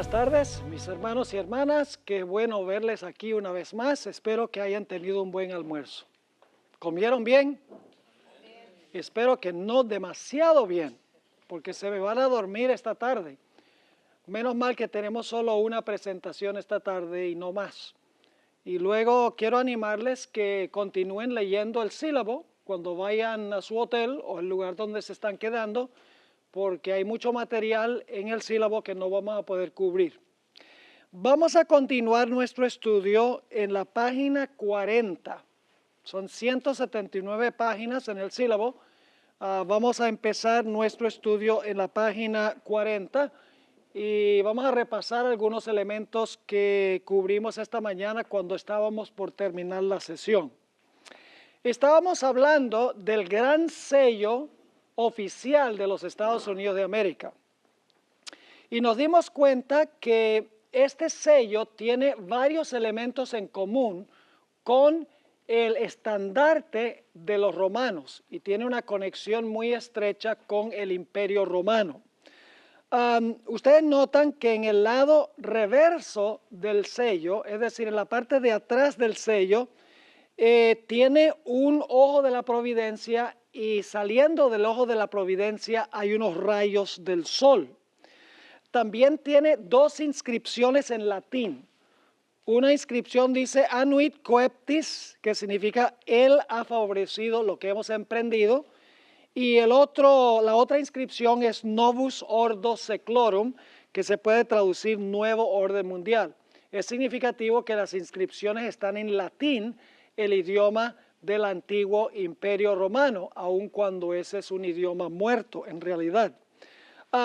Buenas tardes, mis hermanos y hermanas. Qué bueno verles aquí una vez más. Espero que hayan tenido un buen almuerzo. ¿Comieron bien? Espero que no demasiado bien, porque se me van a dormir esta tarde. Menos mal que tenemos solo una presentación esta tarde y no más. Y luego quiero animarles que continúen leyendo el sílabo cuando vayan a su hotel o el lugar donde se están quedando, porque hay mucho material en el sílabo que no vamos a poder cubrir. Vamos a continuar nuestro estudio en la página 40. Son 179 páginas en el sílabo. Vamos a empezar nuestro estudio en la página 40 y vamos a repasar algunos elementos que cubrimos esta mañana cuando estábamos por terminar la sesión. Estábamos hablando del gran sello oficial de los Estados Unidos de América. Y nos dimos cuenta que este sello tiene varios elementos en común con el estandarte de los romanos y tiene una conexión muy estrecha con el Imperio Romano. Ustedes notan que en el lado reverso del sello, es decir, en la parte de atrás del sello, tiene un ojo de la providencia y saliendo del ojo de la providencia hay unos rayos del sol. También tiene dos inscripciones en latín. Una inscripción dice Anuit Coeptis, que significa Él ha favorecido lo que hemos emprendido. Y la otra inscripción es Novus Ordo Seclorum, que se puede traducir Nuevo Orden Mundial. Es significativo que las inscripciones están en latín, el idioma del antiguo Imperio Romano, aun cuando ese es un idioma muerto en realidad.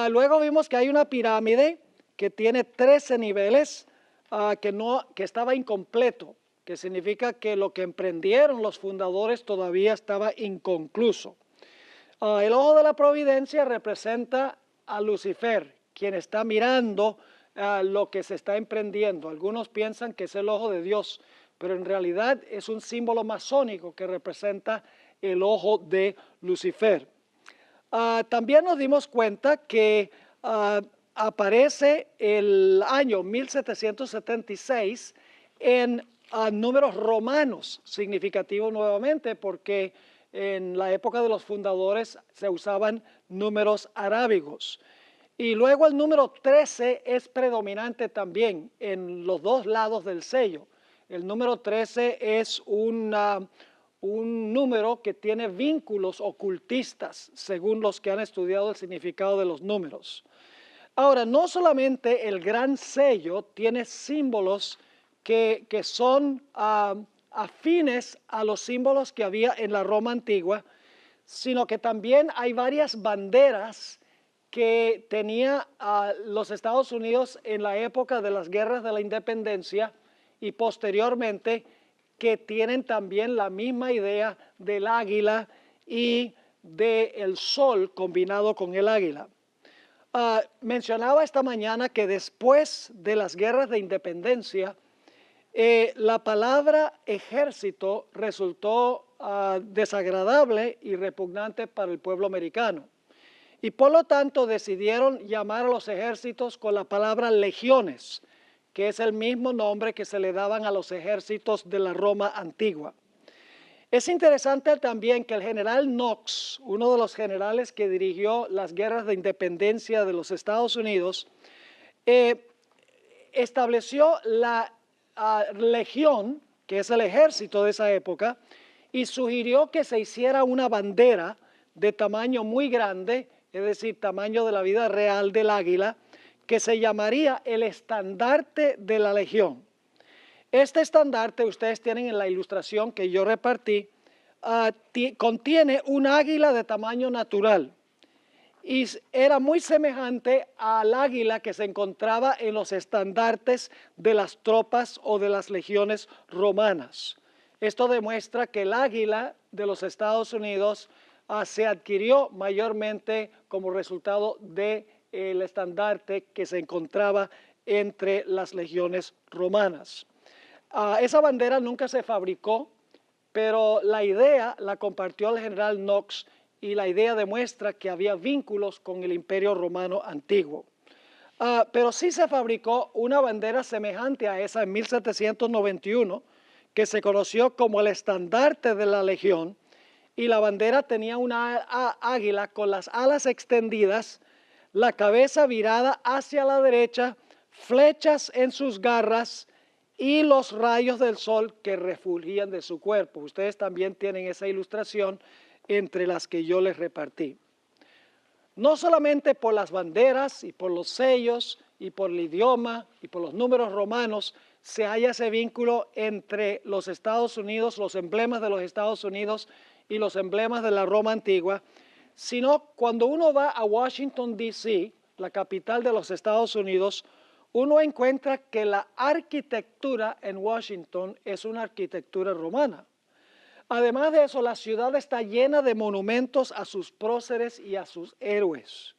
Luego vimos que hay una pirámide que tiene 13 niveles, que estaba incompleto, que significa que lo que emprendieron los fundadores todavía estaba inconcluso. El ojo de la providencia representa a Lucifer, quien está mirando lo que se está emprendiendo. Algunos piensan que es el ojo de Dios, pero en realidad es un símbolo masónico que representa el ojo de Lucifer. También nos dimos cuenta que aparece el año 1776 en números romanos, significativo nuevamente porque en la época de los fundadores se usaban números arábigos. Y luego el número 13 es predominante también en los dos lados del sello. El número 13 es un número que tiene vínculos ocultistas, según los que han estudiado el significado de los números. Ahora, no solamente el gran sello tiene símbolos que son afines a los símbolos que había en la Roma antigua, sino que también hay varias banderas que tenía los Estados Unidos en la época de las guerras de la independencia y posteriormente, que tienen también la misma idea del águila y del sol combinado con el águila. Mencionaba esta mañana que después de las guerras de independencia, la palabra ejército resultó desagradable y repugnante para el pueblo americano. Y por lo tanto decidieron llamar a los ejércitos con la palabra legiones, que es el mismo nombre que se le daban a los ejércitos de la Roma antigua. Es interesante también que el general Knox, uno de los generales que dirigió las guerras de independencia de los Estados Unidos, estableció la legión, que es el ejército de esa época, y sugirió que se hiciera una bandera de tamaño muy grande, es decir, tamaño de la vida real del águila, que se llamaría el estandarte de la legión. Este estandarte, ustedes tienen en la ilustración que yo repartí, contiene un águila de tamaño natural y era muy semejante al águila que se encontraba en los estandartes de las tropas o de las legiones romanas. Esto demuestra que el águila de los Estados Unidos se adquirió mayormente como resultado del estandarte que se encontraba entre las legiones romanas. Esa bandera nunca se fabricó, pero la idea la compartió el general Knox y la idea demuestra que había vínculos con el Imperio Romano antiguo. Pero sí se fabricó una bandera semejante a esa en 1791, que se conoció como el estandarte de la Legión, y la bandera tenía una águila con las alas extendidas, la cabeza virada hacia la derecha, flechas en sus garras y los rayos del sol que refulgían de su cuerpo. Ustedes también tienen esa ilustración entre las que yo les repartí. No solamente por las banderas y por los sellos y por el idioma y por los números romanos se halla ese vínculo entre los Estados Unidos, los emblemas de los Estados Unidos y los emblemas de la Roma antigua, sino cuando uno va a Washington, D.C., la capital de los Estados Unidos, uno encuentra que la arquitectura en Washington es una arquitectura romana. Además de eso, la ciudad está llena de monumentos a sus próceres y a sus héroes.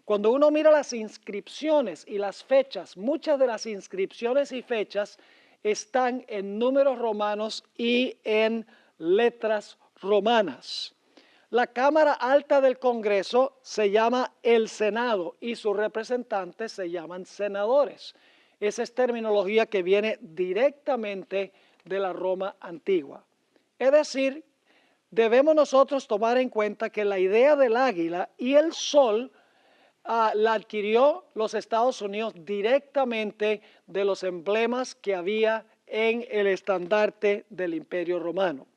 Cuando uno mira las inscripciones y las fechas, muchas de las inscripciones y fechas están en números romanos y en letras romanas. La Cámara Alta del Congreso se llama el Senado y sus representantes se llaman senadores. Esa es terminología que viene directamente de la Roma antigua. Es decir, debemos nosotros tomar en cuenta que la idea del águila y el sol la adquirió los Estados Unidos directamente de los emblemas que había en el estandarte del Imperio Romano.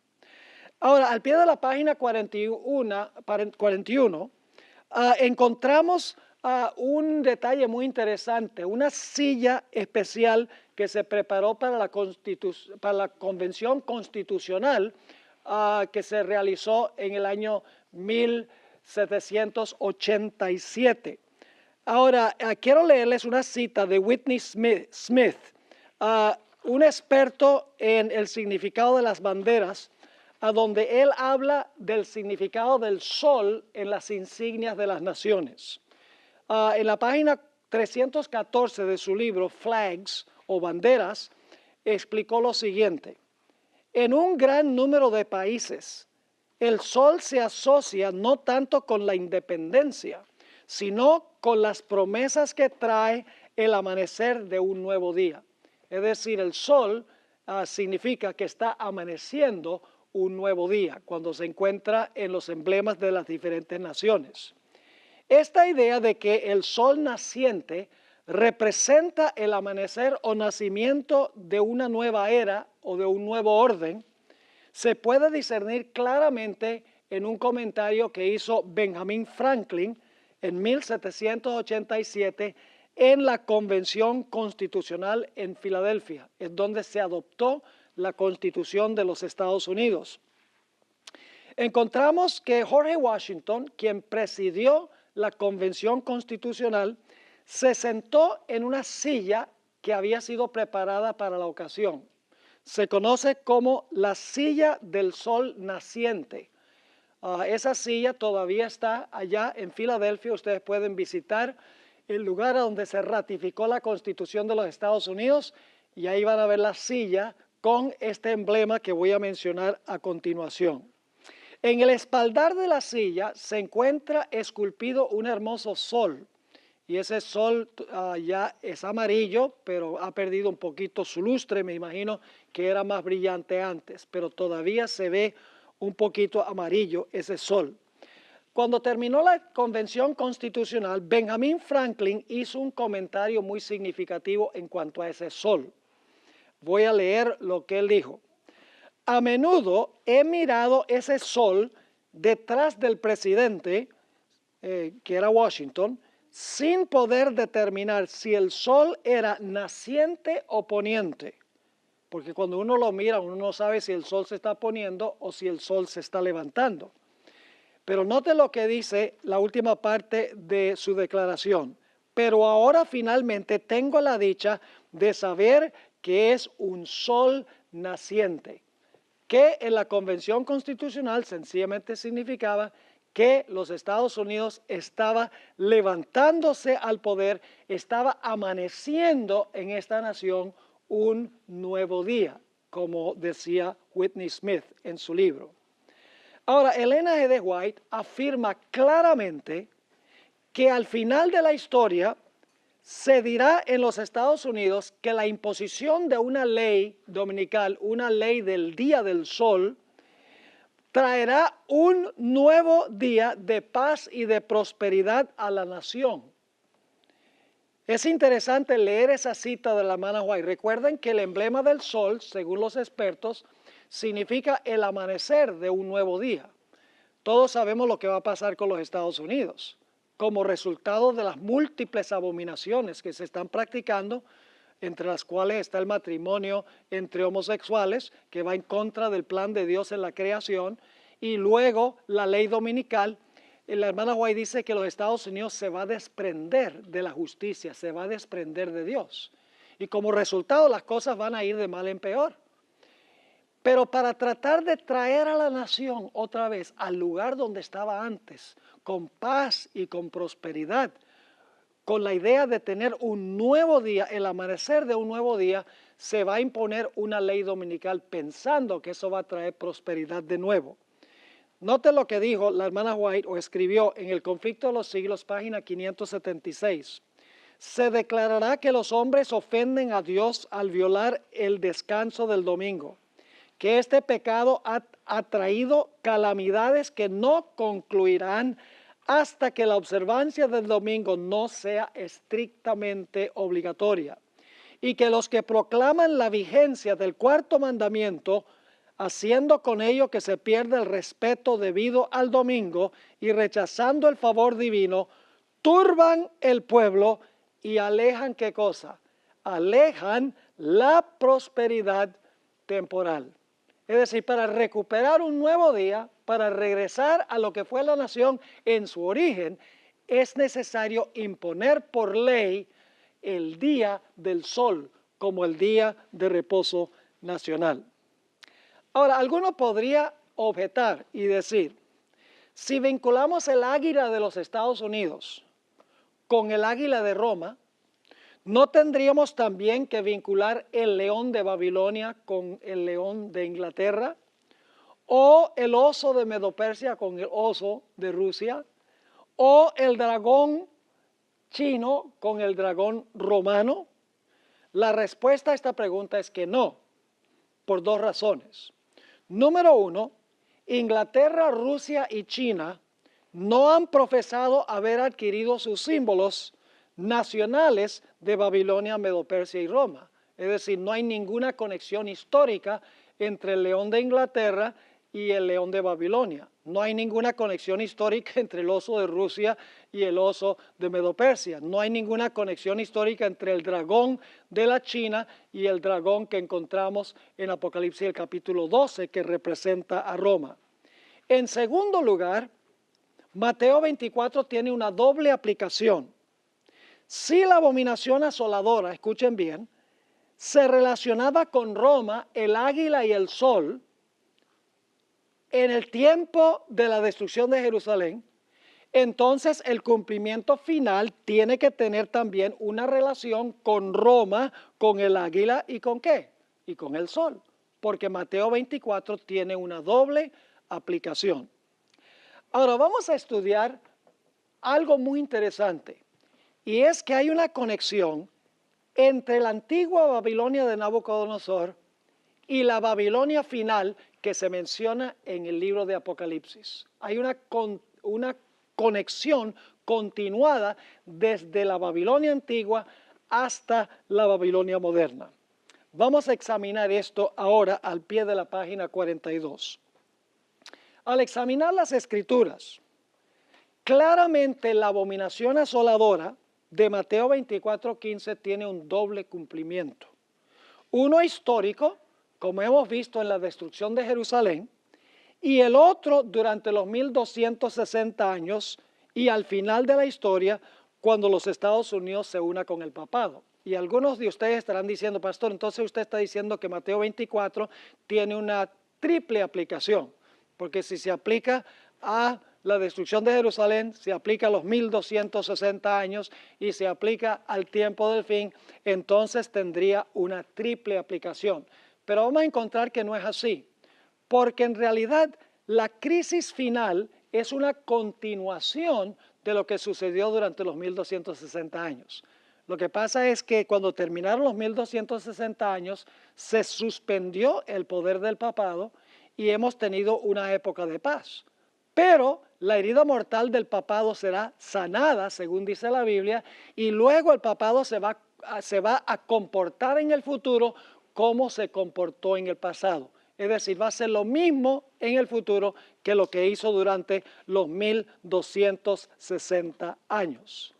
Ahora, al pie de la página 41 encontramos un detalle muy interesante, una silla especial que se preparó para la Convención Constitucional que se realizó en el año 1787. Ahora, quiero leerles una cita de Whitney Smith, un experto en el significado de las banderas, a donde él habla del significado del sol en las insignias de las naciones. En la página 314 de su libro, Flags o Banderas, explicó lo siguiente. En un gran número de países, el sol se asocia no tanto con la independencia, sino con las promesas que trae el amanecer de un nuevo día. Es decir, el sol significa que está amaneciendo un nuevo día, cuando se encuentra en los emblemas de las diferentes naciones. Esta idea de que el sol naciente representa el amanecer o nacimiento de una nueva era o de un nuevo orden, se puede discernir claramente en un comentario que hizo Benjamin Franklin en 1787 en la Convención Constitucional en Filadelfia, es donde se adoptó la Constitución de los Estados Unidos. Encontramos que George Washington, quien presidió la Convención Constitucional, se sentó en una silla que había sido preparada para la ocasión. Se conoce como la silla del sol naciente. Esa silla todavía está allá en Filadelfia. Ustedes pueden visitar el lugar donde se ratificó la Constitución de los Estados Unidos y ahí van a ver la silla con este emblema que voy a mencionar a continuación. En el espaldar de la silla se encuentra esculpido un hermoso sol, y ese sol ya es amarillo, pero ha perdido un poquito su lustre. Me imagino que era más brillante antes, pero todavía se ve un poquito amarillo ese sol. Cuando terminó la Convención Constitucional, Benjamin Franklin hizo un comentario muy significativo en cuanto a ese sol. Voy a leer lo que él dijo. A menudo he mirado ese sol detrás del presidente, que era Washington, sin poder determinar si el sol era naciente o poniente. Porque cuando uno lo mira, uno no sabe si el sol se está poniendo o si el sol se está levantando. Pero note lo que dice la última parte de su declaración. Pero ahora finalmente tengo la dicha de saber que es un sol naciente, que en la Convención Constitucional sencillamente significaba que los Estados Unidos estaba levantándose al poder, estaba amaneciendo en esta nación un nuevo día, como decía Whitney Smith en su libro. Ahora, Elena G. White afirma claramente que al final de la historia se dirá en los Estados Unidos que la imposición de una ley dominical, una ley del día del sol, traerá un nuevo día de paz y de prosperidad a la nación. Es interesante leer esa cita de la hermana White. Recuerden que el emblema del sol, según los expertos, significa el amanecer de un nuevo día. Todos sabemos lo que va a pasar con los Estados Unidos, como resultado de las múltiples abominaciones que se están practicando, entre las cuales está el matrimonio entre homosexuales, que va en contra del plan de Dios en la creación, y luego la ley dominical. La hermana White dice que los Estados Unidos se va a desprender de la justicia, se va a desprender de Dios. Y como resultado las cosas van a ir de mal en peor. Pero para tratar de traer a la nación otra vez al lugar donde estaba antes, con paz y con prosperidad, con la idea de tener un nuevo día, el amanecer de un nuevo día, se va a imponer una ley dominical pensando que eso va a traer prosperidad de nuevo. Note lo que dijo la hermana White o escribió en El Conflicto de los Siglos, página 576. Se declarará que los hombres ofenden a Dios al violar el descanso del domingo, que este pecado ha traído calamidades que no concluirán hasta que la observancia del domingo no sea estrictamente obligatoria, y que los que proclaman la vigencia del cuarto mandamiento, haciendo con ello que se pierda el respeto debido al domingo y rechazando el favor divino, turban el pueblo y alejan, ¿qué cosa? Alejan la prosperidad temporal. Es decir, para recuperar un nuevo día, para regresar a lo que fue la nación en su origen, es necesario imponer por ley el día del sol como el día de reposo nacional. Ahora, alguno podría objetar y decir, si vinculamos el águila de los Estados Unidos con el águila de Roma, ¿no tendríamos también que vincular el león de Babilonia con el león de Inglaterra? ¿O el oso de Medo-Persia con el oso de Rusia? ¿O el dragón chino con el dragón romano? La respuesta a esta pregunta es que no, por dos razones. Número uno, Inglaterra, Rusia y China no han profesado haber adquirido sus símbolos nacionales de Babilonia, Medo-Persia y Roma. Es decir, no hay ninguna conexión histórica entre el león de Inglaterra y el león de Babilonia. No hay ninguna conexión histórica entre el oso de Rusia y el oso de Medo-Persia. No hay ninguna conexión histórica entre el dragón de la China y el dragón que encontramos en Apocalipsis el capítulo 12, que representa a Roma. En segundo lugar, Mateo 24 tiene una doble aplicación. Si la abominación asoladora, escuchen bien, se relacionaba con Roma, el águila y el sol, en el tiempo de la destrucción de Jerusalén, entonces el cumplimiento final tiene que tener también una relación con Roma, con el águila y ¿con qué? Y con el sol, porque Mateo 24 tiene una doble aplicación. Ahora vamos a estudiar algo muy interesante, y es que hay una conexión entre la antigua Babilonia de Nabucodonosor y la Babilonia final que se menciona en el libro de Apocalipsis. Hay una conexión continuada desde la Babilonia antigua hasta la Babilonia moderna. Vamos a examinar esto ahora al pie de la página 42. Al examinar las Escrituras, claramente la abominación asoladora de Mateo 24:15 tiene un doble cumplimiento. Uno histórico, como hemos visto en la destrucción de Jerusalén, y el otro durante los 1260 años y al final de la historia, cuando los Estados Unidos se una con el papado. Y algunos de ustedes estarán diciendo, pastor, entonces usted está diciendo que Mateo 24 tiene una triple aplicación, porque si se aplica a la destrucción de Jerusalén, se aplica a los 1260 años y se aplica al tiempo del fin, entonces tendría una triple aplicación. Pero vamos a encontrar que no es así, porque en realidad la crisis final es una continuación de lo que sucedió durante los 1260 años. Lo que pasa es que cuando terminaron los 1260 años, se suspendió el poder del papado y hemos tenido una época de paz. Pero la herida mortal del papado será sanada, según dice la Biblia, y luego el papado se va a comportar en el futuro como se comportó en el pasado. Es decir, va a ser lo mismo en el futuro que lo que hizo durante los 1260 años.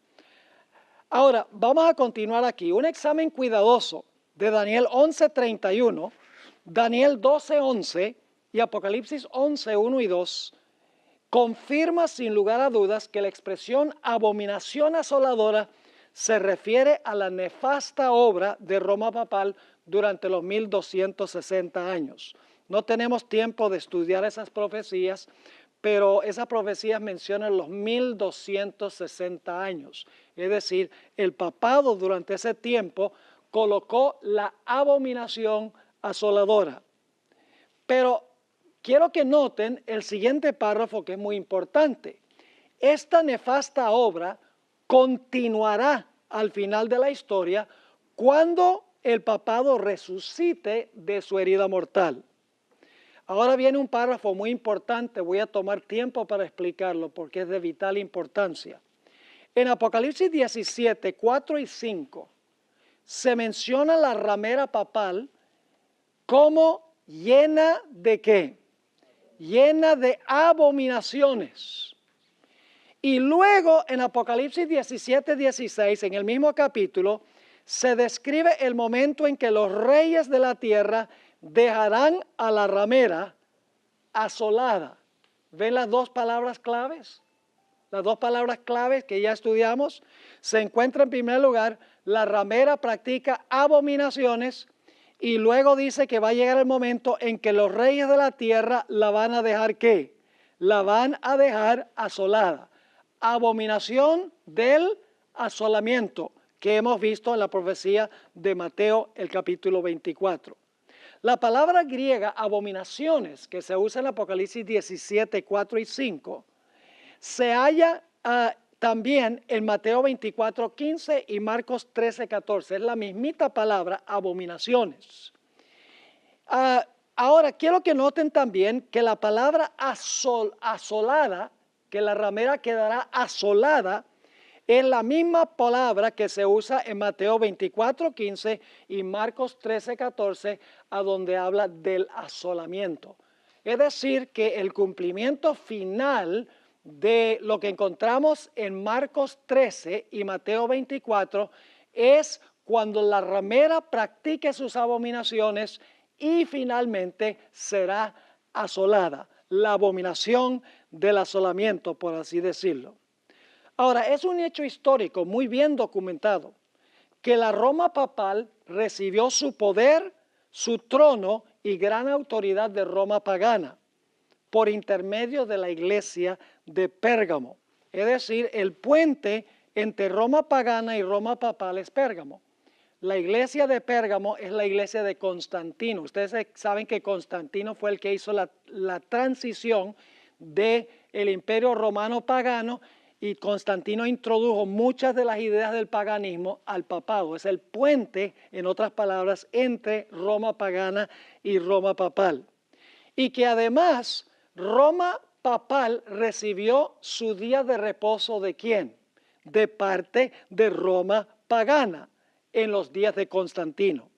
Ahora, vamos a continuar aquí. Un examen cuidadoso de Daniel 11:31, Daniel 12:11 y Apocalipsis 11:1 y 2 confirma sin lugar a dudas que la expresión abominación asoladora se refiere a la nefasta obra de Roma papal durante los 1260 años. No tenemos tiempo de estudiar esas profecías, pero esas profecías mencionan los 1260 años. Es decir, el papado durante ese tiempo colocó la abominación asoladora. Pero quiero que noten el siguiente párrafo que es muy importante. Esta nefasta obra continuará al final de la historia cuando el papado resucite de su herida mortal. Ahora viene un párrafo muy importante, voy a tomar tiempo para explicarlo porque es de vital importancia. En Apocalipsis 17, 4 y 5 se menciona la ramera papal como llena de ¿qué? Llena de abominaciones. Y luego en Apocalipsis 17, 16, en el mismo capítulo, se describe el momento en que los reyes de la tierra dejarán a la ramera asolada. ¿Ven las dos palabras claves? Las dos palabras claves que ya estudiamos. Se encuentra en primer lugar, la ramera practica abominaciones y luego dice que va a llegar el momento en que los reyes de la tierra la van a dejar ¿qué? La van a dejar asolada. Abominación del asolamiento que hemos visto en la profecía de Mateo, el capítulo 24. La palabra griega abominaciones, que se usa en Apocalipsis 17, 4 y 5, se halla también en Mateo 24, 15 y Marcos 13, 14. Es la mismita palabra, abominaciones. Ahora, quiero que noten también que la palabra asolada, que la ramera quedará asolada, es la misma palabra que se usa en Mateo 24, 15 y Marcos 13, 14, a donde habla del asolamiento. Es decir, que el cumplimiento final de lo que encontramos en Marcos 13 y Mateo 24 es cuando la ramera practique sus abominaciones y finalmente será asolada. La abominación del asolamiento, por así decirlo. Ahora, es un hecho histórico muy bien documentado que la Roma papal recibió su poder, su trono y gran autoridad de Roma pagana por intermedio de la iglesia de Pérgamo. Es decir, el puente entre Roma pagana y Roma papal es Pérgamo. La iglesia de Pérgamo es la iglesia de Constantino. Ustedes saben que Constantino fue el que hizo la transición del imperio romano pagano y Constantino introdujo muchas de las ideas del paganismo al papado. Es el puente, en otras palabras, entre Roma pagana y Roma papal. Y que además Roma papal recibió su día de reposo ¿de quién? De parte de Roma pagana en los días de Constantino.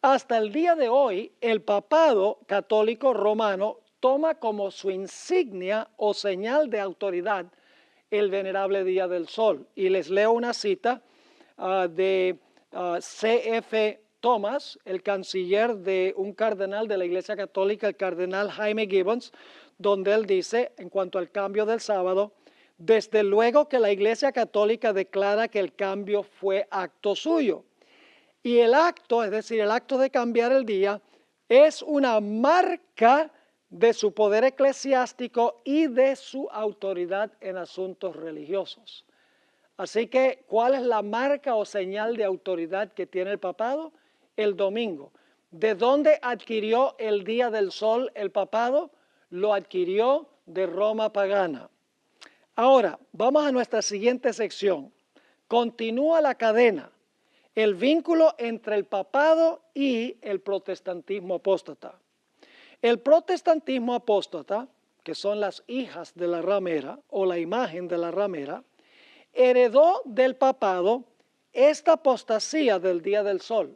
Hasta el día de hoy, el papado católico romano toma como su insignia o señal de autoridad el venerable Día del Sol. Y les leo una cita de C.F. Thomas, el canciller de un cardenal de la Iglesia Católica, el cardenal Jaime Gibbons, donde él dice, en cuanto al cambio del sábado, desde luego que la Iglesia Católica declara que el cambio fue acto suyo. Y el acto, es decir, el acto de cambiar el día, es una marca de su poder eclesiástico y de su autoridad en asuntos religiosos. Así que, ¿cuál es la marca o señal de autoridad que tiene el papado? El domingo. ¿De dónde adquirió el Día del Sol el papado? Lo adquirió de Roma pagana. Ahora, vamos a nuestra siguiente sección. continúa la cadena, el vínculo entre el papado y el protestantismo apóstata. El protestantismo apóstata, que son las hijas de la ramera o la imagen de la ramera, heredó del papado esta apostasía del día del sol.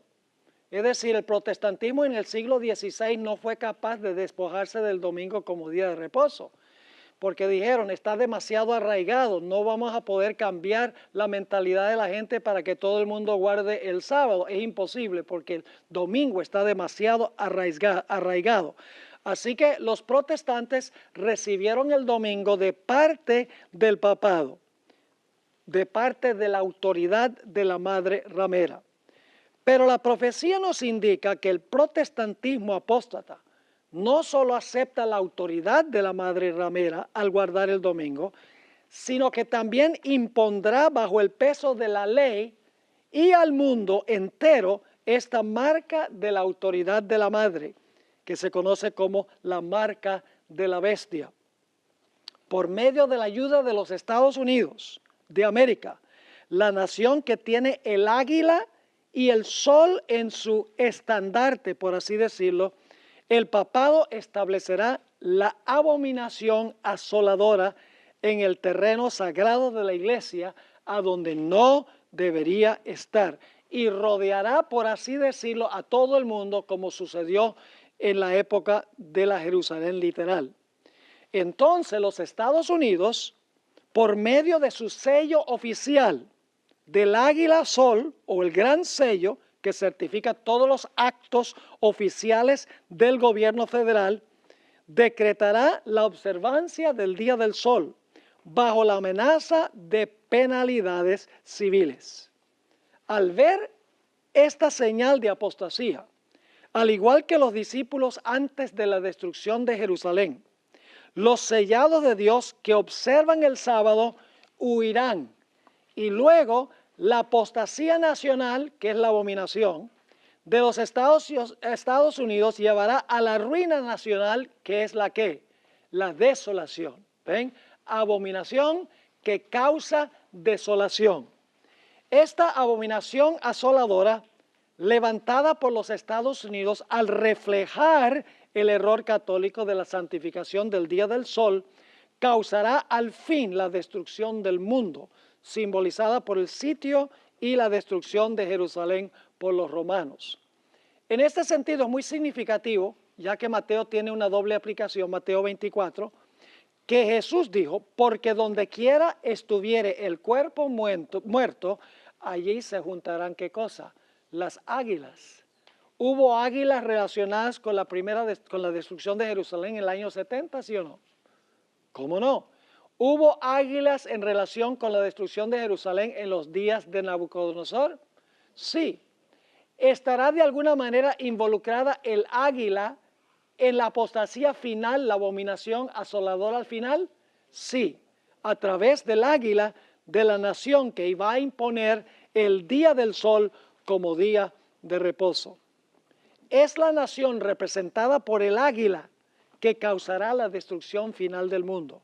Es decir, el protestantismo en el siglo XVI no fue capaz de despojarse del domingo como día de reposo, porque dijeron, está demasiado arraigado, no vamos a poder cambiar la mentalidad de la gente para que todo el mundo guarde el sábado. Es imposible porque el domingo está demasiado arraigado. Así que los protestantes recibieron el domingo de parte del papado, de parte de la autoridad de la madre ramera. Pero la profecía nos indica que el protestantismo apóstata no solo acepta la autoridad de la madre ramera al guardar el domingo, sino que también impondrá bajo el peso de la ley y al mundo entero esta marca de la autoridad de la madre, que se conoce como la marca de la bestia. Por medio de la ayuda de los Estados Unidos de América, la nación que tiene el águila y el sol en su estandarte, por así decirlo, el papado establecerá la abominación asoladora en el terreno sagrado de la iglesia, a donde no debería estar, y rodeará, por así decirlo, a todo el mundo, como sucedió en la época de la Jerusalén literal. Entonces los Estados Unidos, por medio de su sello oficial del águila sol o el gran sello que certifica todos los actos oficiales del gobierno federal, decretará la observancia del Día del Sol bajo la amenaza de penalidades civiles. Al ver esta señal de apostasía, al igual que los discípulos antes de la destrucción de Jerusalén, los sellados de Dios que observan el sábado huirán, y luego la apostasía nacional, que es la abominación, de los Estados Unidos llevará a la ruina nacional, que es la ¿qué? La desolación. ¿Ven? Abominación que causa desolación. Esta abominación asoladora, levantada por los Estados Unidos al reflejar el error católico de la santificación del día del sol, causará al fin la destrucción del mundo, simbolizada por el sitio y la destrucción de Jerusalén por los romanos. En este sentido es muy significativo, ya que Mateo tiene una doble aplicación, Mateo 24, que Jesús dijo, porque donde quiera estuviere el cuerpo muerto, allí se juntarán, ¿qué cosa? Las águilas. ¿Hubo águilas relacionadas con con la destrucción de Jerusalén en el año 70, sí o no? ¿Cómo no? ¿Hubo águilas en relación con la destrucción de Jerusalén en los días de Nabucodonosor? Sí. ¿Estará de alguna manera involucrada el águila en la apostasía final, la abominación asoladora al final? Sí, a través del águila de la nación que iba a imponer el día del sol como día de reposo. Es la nación representada por el águila que causará la destrucción final del mundo.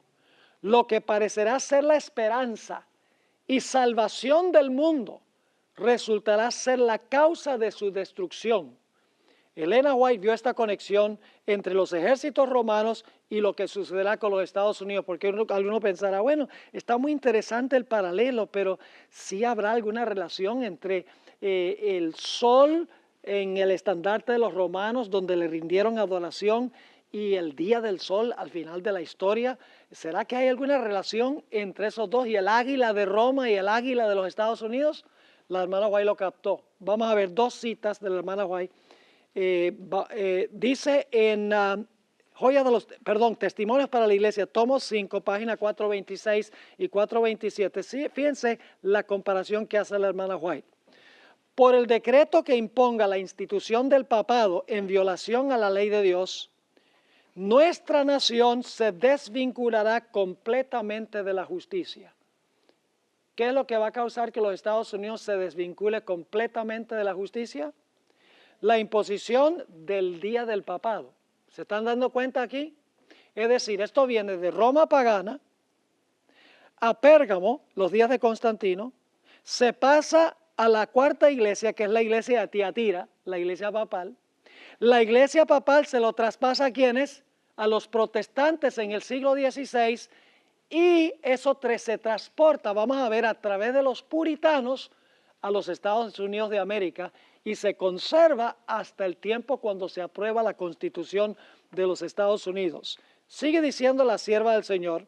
Lo que parecerá ser la esperanza y salvación del mundo resultará ser la causa de su destrucción. Elena White vio esta conexión entre los ejércitos romanos y lo que sucederá con los Estados Unidos, porque alguno pensará, bueno, está muy interesante el paralelo, pero sí habrá alguna relación entre el sol en el estandarte de los romanos, donde le rindieron adoración, y el día del sol al final de la historia. ¿Será que hay alguna relación entre esos dos y el águila de Roma y el águila de los Estados Unidos? La hermana White lo captó. Vamos a ver dos citas de la hermana White. Dice en Testimonios para la Iglesia, tomo 5, página 426 y 427. Sí, fíjense la comparación que hace la hermana White. Por el decreto que imponga la institución del papado en violación a la ley de Dios, nuestra nación se desvinculará completamente de la justicia. ¿Qué es lo que va a causar que los Estados Unidos se desvincule completamente de la justicia? La imposición del día del papado. ¿Se están dando cuenta aquí? Es decir, esto viene de Roma pagana a Pérgamo, los días de Constantino, se pasa a la cuarta iglesia, que es la iglesia de Tiatira, la iglesia papal. La iglesia papal se lo traspasa a quienes, a los protestantes en el siglo XVI, y eso se transporta, vamos a ver, a través de los puritanos a los Estados Unidos de América, y se conserva hasta el tiempo cuando se aprueba la Constitución de los Estados Unidos. Sigue diciendo la sierva del Señor,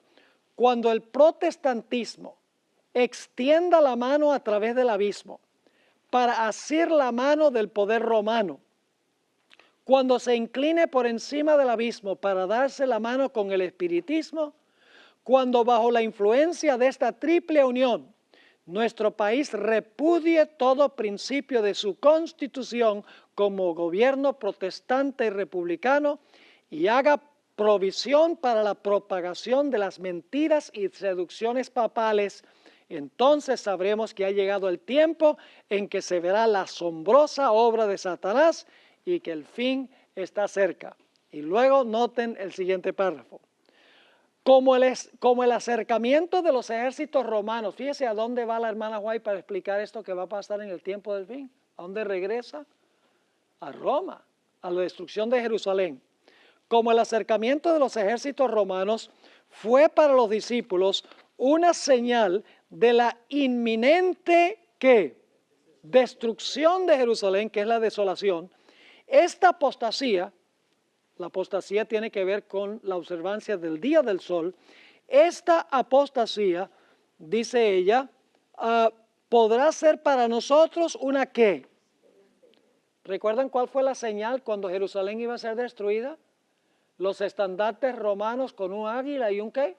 cuando el protestantismo extienda la mano a través del abismo para asir la mano del poder romano, cuando se incline por encima del abismo para darse la mano con el espiritismo, cuando bajo la influencia de esta triple unión nuestro país repudie todo principio de su constitución como gobierno protestante y republicano y haga provisión para la propagación de las mentiras y seducciones papales, entonces sabremos que ha llegado el tiempo en que se verá la asombrosa obra de Satanás y que el fin está cerca. Y luego noten el siguiente párrafo. Como el acercamiento de los ejércitos romanos, fíjese a dónde va la hermana White para explicar esto que va a pasar en el tiempo del fin. ¿A dónde regresa? A Roma, a la destrucción de Jerusalén. Como el acercamiento de los ejércitos romanos fue para los discípulos una señal de la inminente ¿qué? Destrucción de Jerusalén, que es la desolación. Esta apostasía, la apostasía tiene que ver con la observancia del día del sol. Esta apostasía, dice ella, podrá ser para nosotros una ¿qué? ¿Recuerdan cuál fue la señal cuando Jerusalén iba a ser destruida? Los estandartes romanos con un águila y un ¿qué?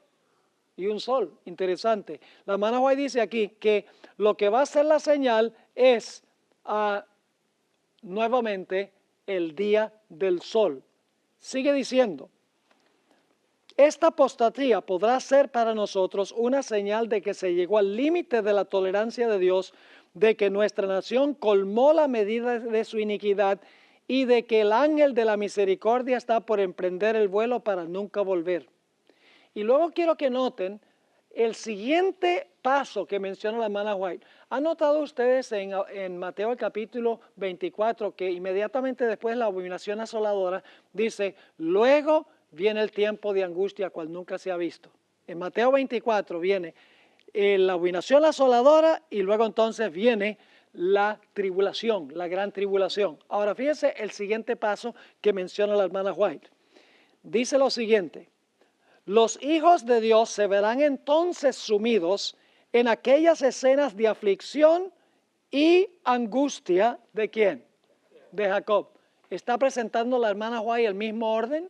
Y un sol. Interesante. La hermana White dice aquí que lo que va a ser la señal es nuevamente el día del sol. Sigue diciendo, esta apostasía podrá ser para nosotros una señal de que se llegó al límite de la tolerancia de Dios, de que nuestra nación colmó la medida de su iniquidad y de que el ángel de la misericordia está por emprender el vuelo para nunca volver. Y luego quiero que noten el siguiente paso que menciona la hermana White. ¿Han notado ustedes en Mateo el capítulo 24 que inmediatamente después de la abominación asoladora dice, luego viene el tiempo de angustia cual nunca se ha visto? En Mateo 24 viene la abominación asoladora y luego entonces viene la tribulación, la gran tribulación. Ahora fíjense el siguiente paso que menciona la hermana White. Dice lo siguiente. Los hijos de Dios se verán entonces sumidos en aquellas escenas de aflicción y angustia, ¿de quién? De Jacob. ¿Está presentando la hermana White el mismo orden?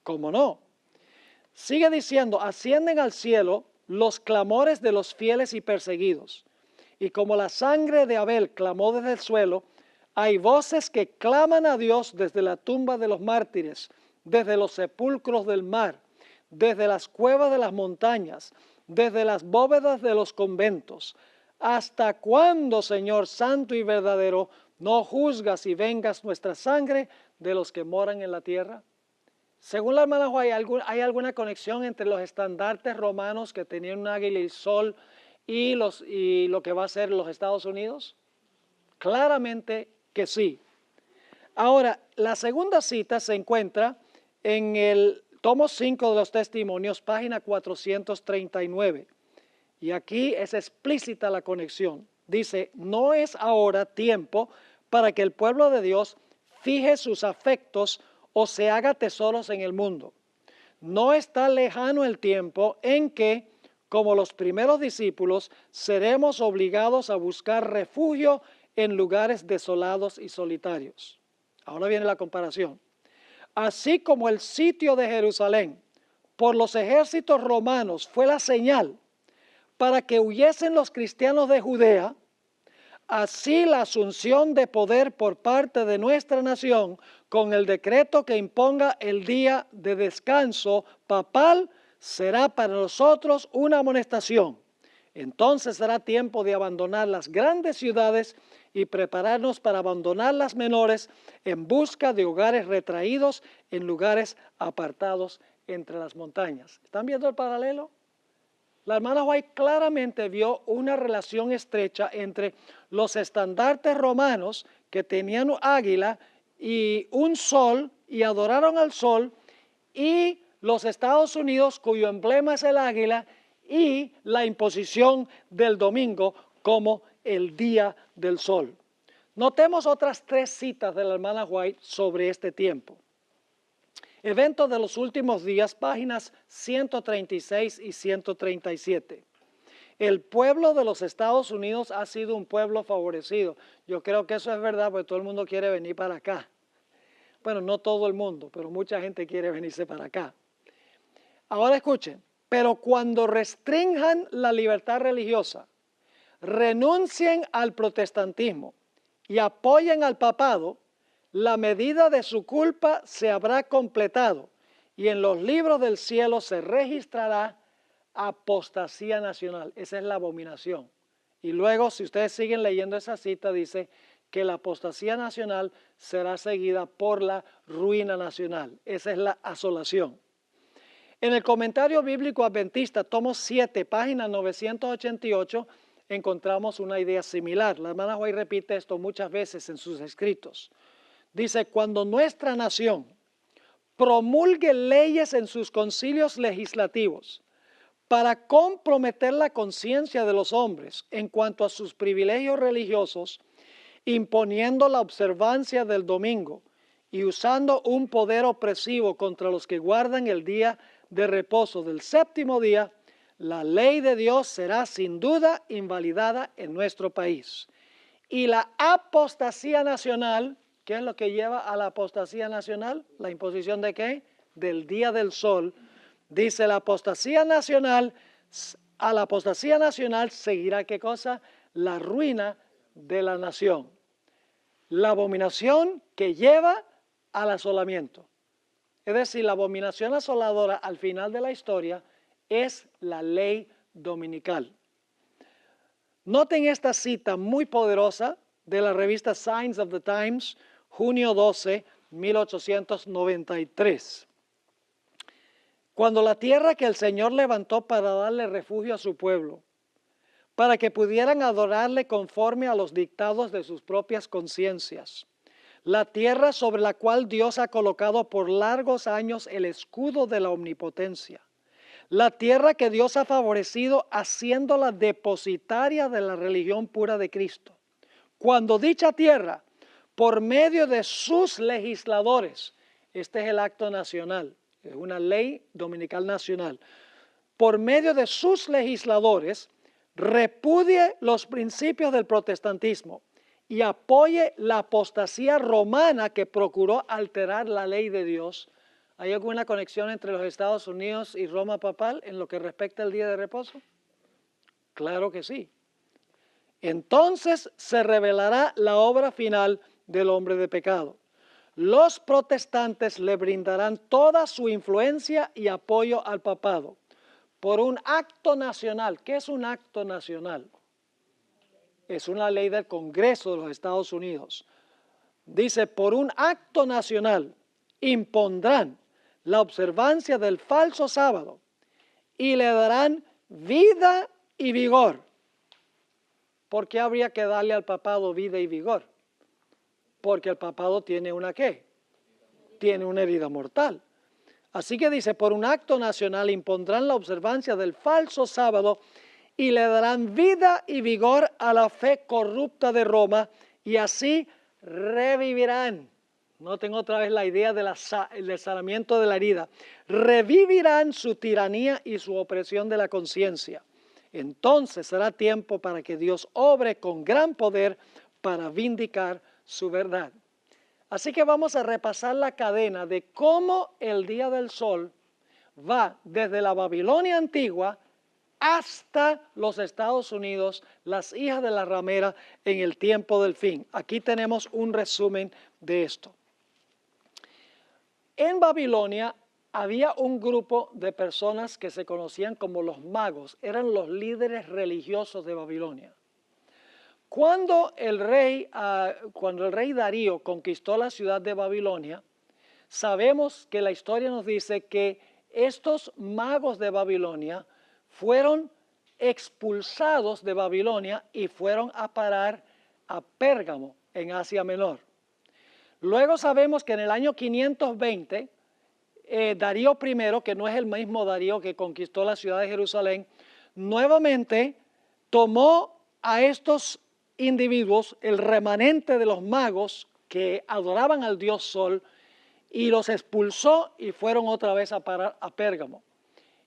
¿Cómo no? Sigue diciendo, ascienden al cielo los clamores de los fieles y perseguidos. Y como la sangre de Abel clamó desde el suelo, hay voces que claman a Dios desde la tumba de los mártires, desde los sepulcros del mar, desde las cuevas de las montañas, desde las bóvedas de los conventos. ¿Hasta cuándo, Señor santo y verdadero, no juzgas y vengas nuestra sangre de los que moran en la tierra? Según la hermana White, ¿hay alguna conexión entre los estandartes romanos que tenían un águila y el sol y lo que va a ser los Estados Unidos? Claramente que sí. Ahora, la segunda cita se encuentra en el tomo 5 de los Testimonios, página 439. Y aquí es explícita la conexión. Dice, no es ahora tiempo para que el pueblo de Dios fije sus afectos o se haga tesoros en el mundo. No está lejano el tiempo en que, como los primeros discípulos, seremos obligados a buscar refugio en lugares desolados y solitarios. Ahora viene la comparación. Así como el sitio de Jerusalén por los ejércitos romanos fue la señal para que huyesen los cristianos de Judea, así la asunción de poder por parte de nuestra nación con el decreto que imponga el día de descanso papal será para nosotros una amonestación. Entonces será tiempo de abandonar las grandes ciudades y prepararnos para abandonar las menores en busca de hogares retraídos en lugares apartados entre las montañas. ¿Están viendo el paralelo? La hermana White claramente vio una relación estrecha entre los estandartes romanos que tenían un águila y un sol y adoraron al sol, y los Estados Unidos cuyo emblema es el águila, y la imposición del domingo como el día del sol. Notemos otras 3 citas de la hermana White sobre este tiempo. Eventos de los últimos días, páginas 136 y 137. El pueblo de los Estados Unidos ha sido un pueblo favorecido. Yo creo que eso es verdad, porque todo el mundo quiere venir para acá. Bueno, no todo el mundo, pero mucha gente quiere venirse para acá. Ahora escuchen, pero cuando restrinjan la libertad religiosa, renuncien al protestantismo y apoyen al papado, la medida de su culpa se habrá completado y en los libros del cielo se registrará apostasía nacional. Esa es la abominación. Y luego, si ustedes siguen leyendo esa cita, dice que la apostasía nacional será seguida por la ruina nacional. Esa es la asolación. En el comentario bíblico adventista, tomo 7, página 988, encontramos una idea similar. La hermana White repite esto muchas veces en sus escritos. Dice, cuando nuestra nación promulgue leyes en sus concilios legislativos para comprometer la conciencia de los hombres en cuanto a sus privilegios religiosos, imponiendo la observancia del domingo y usando un poder opresivo contra los que guardan el día de reposo del séptimo día, la ley de Dios será sin duda invalidada en nuestro país. Y la apostasía nacional, ¿qué es lo que lleva a la apostasía nacional? ¿La imposición de qué? Del día del sol. Dice la apostasía nacional, a la apostasía nacional seguirá ¿qué cosa? La ruina de la nación. La abominación que lleva al asolamiento. Es decir, la abominación asoladora al final de la historia es la ley dominical. Noten esta cita muy poderosa de la revista Signs of the Times, junio 12, 1893. Cuando la tierra que el Señor levantó para darle refugio a su pueblo, para que pudieran adorarle conforme a los dictados de sus propias conciencias, la tierra sobre la cual Dios ha colocado por largos años el escudo de la omnipotencia, la tierra que Dios ha favorecido haciéndola depositaria de la religión pura de Cristo. Cuando dicha tierra, por medio de sus legisladores, este es el acto nacional, es una ley dominical nacional, por medio de sus legisladores, repudie los principios del protestantismo y apoye la apostasía romana que procuró alterar la ley de Dios. ¿Hay alguna conexión entre los Estados Unidos y Roma papal en lo que respecta al día de reposo? Claro que sí. Entonces se revelará la obra final del hombre de pecado. Los protestantes le brindarán toda su influencia y apoyo al papado por un acto nacional. ¿Qué es un acto nacional? Es una ley del Congreso de los Estados Unidos. Dice, por un acto nacional impondrán la observancia del falso sábado y le darán vida y vigor. ¿Por qué habría que darle al papado vida y vigor? Porque el papado tiene una ¿qué? Tiene una herida mortal. Así que dice, por un acto nacional impondrán la observancia del falso sábado y le darán vida y vigor a la fe corrupta de Roma y así revivirán. Noten otra vez la idea del sanamiento de la herida. Revivirán su tiranía y su opresión de la conciencia. Entonces será tiempo para que Dios obre con gran poder para vindicar su verdad. Así que vamos a repasar la cadena de cómo el día del sol va desde la Babilonia antigua hasta los Estados Unidos, las hijas de la ramera en el tiempo del fin. Aquí tenemos un resumen de esto. En Babilonia había un grupo de personas que se conocían como los magos, eran los líderes religiosos de Babilonia. Cuando el rey Darío conquistó la ciudad de Babilonia, sabemos que la historia nos dice que estos magos de Babilonia fueron expulsados de Babilonia y fueron a parar a Pérgamo, en Asia Menor. Luego sabemos que en el año 520, Darío I, que no es el mismo Darío que conquistó la ciudad de Jerusalén, nuevamente tomó a estos individuos, el remanente de los magos que adoraban al dios Sol, y los expulsó y fueron otra vez a parar a Pérgamo.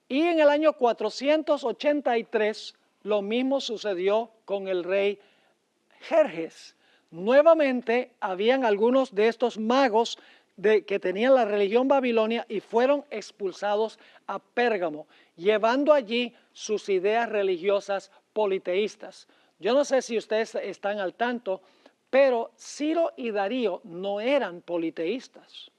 Y en el año 483 lo mismo sucedió con el rey Jerjes. Nuevamente habían algunos de estos magos que tenían la religión babilonia y fueron expulsados a Pérgamo, llevando allí sus ideas religiosas politeístas. Yo no sé si ustedes están al tanto, pero Ciro y Darío no eran politeístas.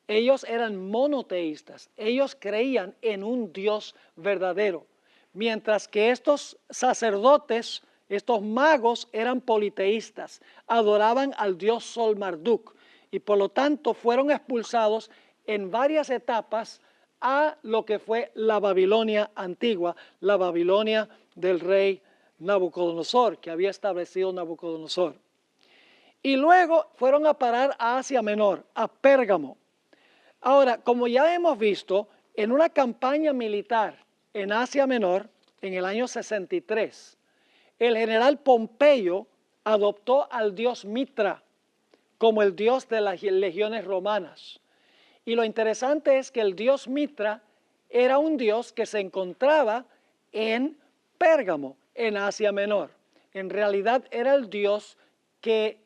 Ellos eran monoteístas. Ellos creían en un Dios verdadero, mientras que estos sacerdotes, estos magos, eran politeístas, adoraban al dios Sol Marduk y por lo tanto fueron expulsados en varias etapas a lo que fue la Babilonia antigua, la Babilonia del rey Nabucodonosor, que había establecido Nabucodonosor. Y luego fueron a parar a Asia Menor, a Pérgamo. Ahora, como ya hemos visto, en una campaña militar en Asia Menor, en el año 63, el general Pompeyo adoptó al dios Mitra como el dios de las legiones romanas. Y lo interesante es que el dios Mitra era un dios que se encontraba en Pérgamo, en Asia Menor. En realidad era el dios que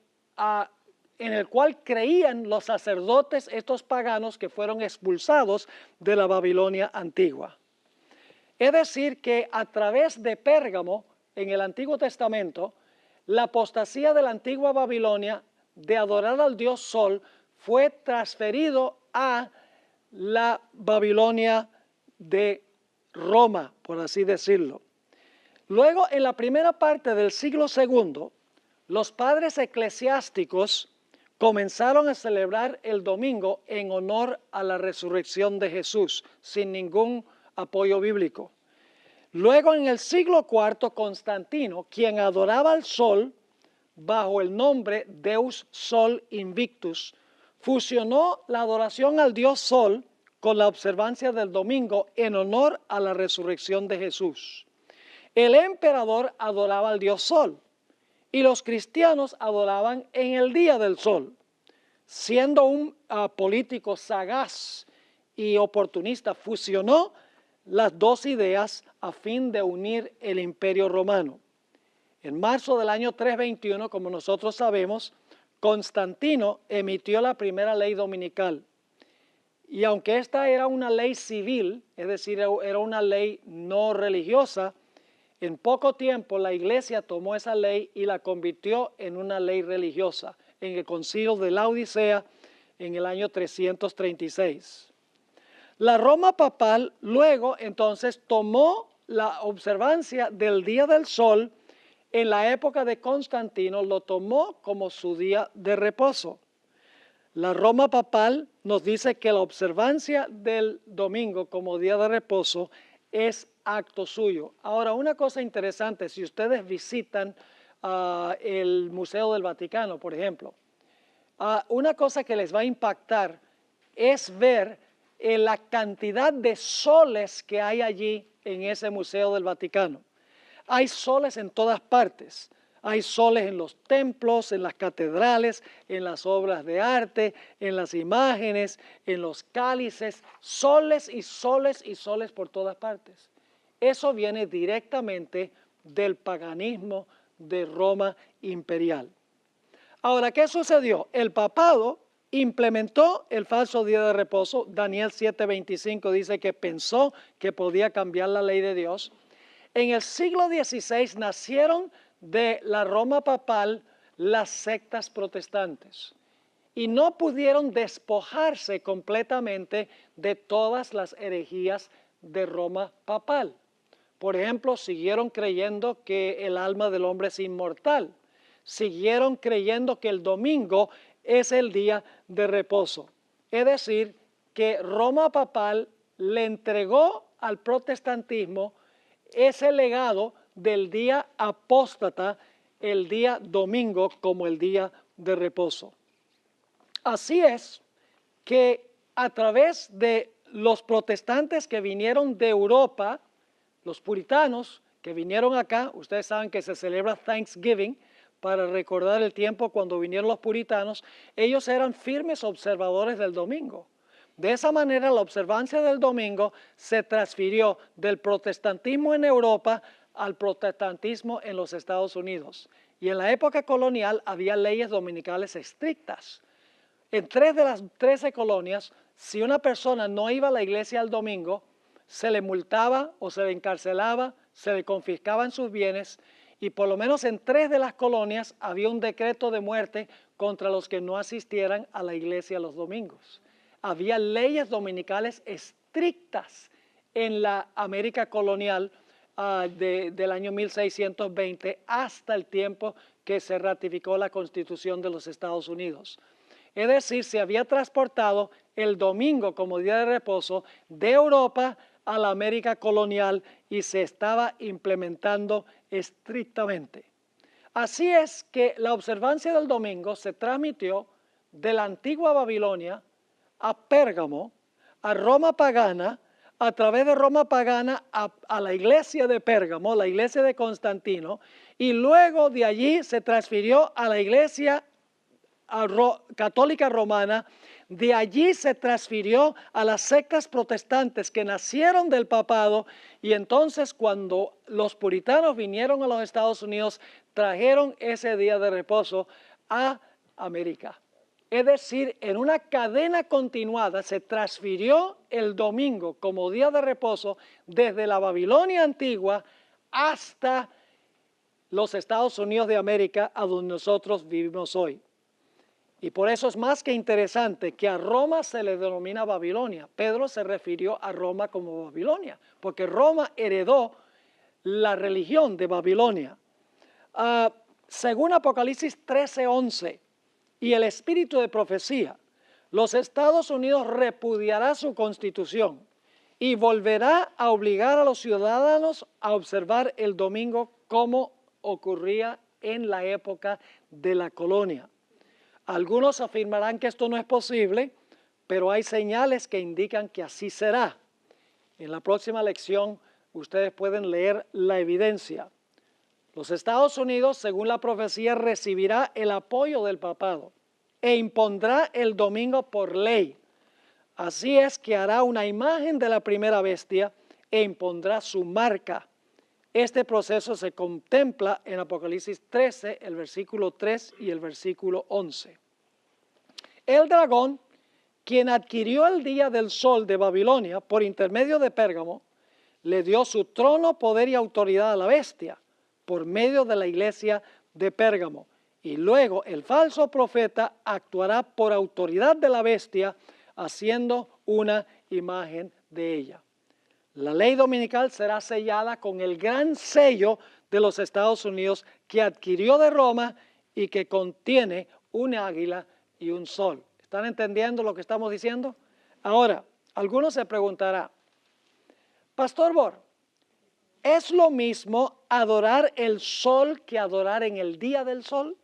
en el cual creían los sacerdotes, estos paganos que fueron expulsados de la Babilonia antigua. Es decir, que a través de Pérgamo, en el Antiguo Testamento, la apostasía de la antigua Babilonia de adorar al dios Sol fue transferido a la Babilonia de Roma, por así decirlo. Luego, en la primera parte del siglo II, los padres eclesiásticos comenzaron a celebrar el domingo en honor a la resurrección de Jesús, sin ningún apoyo bíblico. Luego, en el siglo IV, Constantino, quien adoraba al sol bajo el nombre Deus Sol Invictus, fusionó la adoración al dios Sol con la observancia del domingo en honor a la resurrección de Jesús. El emperador adoraba al dios Sol y los cristianos adoraban en el día del sol. Siendo un político sagaz y oportunista, fusionó las dos ideas a fin de unir el imperio romano. En marzo del año 321, como nosotros sabemos, Constantino emitió la primera ley dominical. Y aunque esta era una ley civil, es decir, era una ley no religiosa, en poco tiempo la iglesia tomó esa ley y la convirtió en una ley religiosa en el concilio de la Odisea en el año 336. La Roma papal luego entonces tomó la observancia del día del sol en la época de Constantino, lo tomó como su día de reposo. La Roma papal nos dice que la observancia del domingo como día de reposo es acto suyo. Ahora, una cosa interesante, si ustedes visitan el Museo del Vaticano, por ejemplo, una cosa que les va a impactar es ver la cantidad de soles que hay allí en ese Museo del Vaticano. Hay soles en todas partes. Hay soles en los templos, en las catedrales, en las obras de arte, en las imágenes, en los cálices, soles y soles y soles por todas partes. Eso viene directamente del paganismo de Roma imperial. Ahora, ¿qué sucedió? El papado implementó el falso día de reposo. Daniel 7:25 dice que pensó que podía cambiar la ley de Dios. En el siglo XVI nacieron de la Roma papal las sectas protestantes y no pudieron despojarse completamente de todas las herejías de Roma papal. Por ejemplo, siguieron creyendo que el alma del hombre es inmortal, siguieron creyendo que el domingo es el día de reposo. Es decir, que Roma papal le entregó al protestantismo ese legado del día apóstata, el día domingo como el día de reposo. Así es que a través de los protestantes que vinieron de Europa, los puritanos que vinieron acá, ustedes saben que se celebra Thanksgiving para recordar el tiempo cuando vinieron los puritanos, ellos eran firmes observadores del domingo. De esa manera la observancia del domingo se transfirió del protestantismo en Europa al protestantismo en los Estados Unidos. Y en la época colonial había leyes dominicales estrictas. En 3 de las 13 colonias, si una persona no iba a la iglesia el domingo, se le multaba o se le encarcelaba, se le confiscaban sus bienes, y por lo menos en 3 de las colonias había un decreto de muerte contra los que no asistieran a la iglesia los domingos. Había leyes dominicales estrictas en la América colonial del año 1620 hasta el tiempo que se ratificó la Constitución de los Estados Unidos. Es decir, se había transportado el domingo como día de reposo de Europa a la América colonial y se estaba implementando estrictamente. Así es que la observancia del domingo se transmitió de la antigua Babilonia a Pérgamo, a Roma pagana, a través de Roma pagana a la iglesia de Pérgamo, la iglesia de Constantino, y luego de allí se transfirió a la iglesia católica romana. De allí se transfirió a las sectas protestantes que nacieron del papado, y entonces cuando los puritanos vinieron a los Estados Unidos trajeron ese día de reposo a América. Es decir, en una cadena continuada se transfirió el domingo como día de reposo desde la Babilonia antigua hasta los Estados Unidos de América, a donde nosotros vivimos hoy. Y por eso es más que interesante que a Roma se le denomina Babilonia. Pedro se refirió a Roma como Babilonia, porque Roma heredó la religión de Babilonia. Según Apocalipsis 13:11 y el espíritu de profecía, los Estados Unidos repudiará su constitución y volverá a obligar a los ciudadanos a observar el domingo como ocurría en la época de la colonia. Algunos afirmarán que esto no es posible, pero hay señales que indican que así será. En la próxima lección ustedes pueden leer la evidencia. Los Estados Unidos, según la profecía, recibirá el apoyo del papado e impondrá el domingo por ley. Así es que hará una imagen de la primera bestia e impondrá su marca. Este proceso se contempla en Apocalipsis 13, el versículo 3 y el versículo 11. El dragón, quien adquirió el día del sol de Babilonia por intermedio de Pérgamo, le dio su trono, poder y autoridad a la bestia por medio de la iglesia de Pérgamo. Y luego el falso profeta actuará por autoridad de la bestia, haciendo una imagen de ella. La ley dominical será sellada con el gran sello de los Estados Unidos que adquirió de Roma y que contiene un águila y un sol. ¿Están entendiendo lo que estamos diciendo? Ahora, algunos se preguntarán, Pastor Bor, ¿es lo mismo adorar el sol que adorar en el día del sol?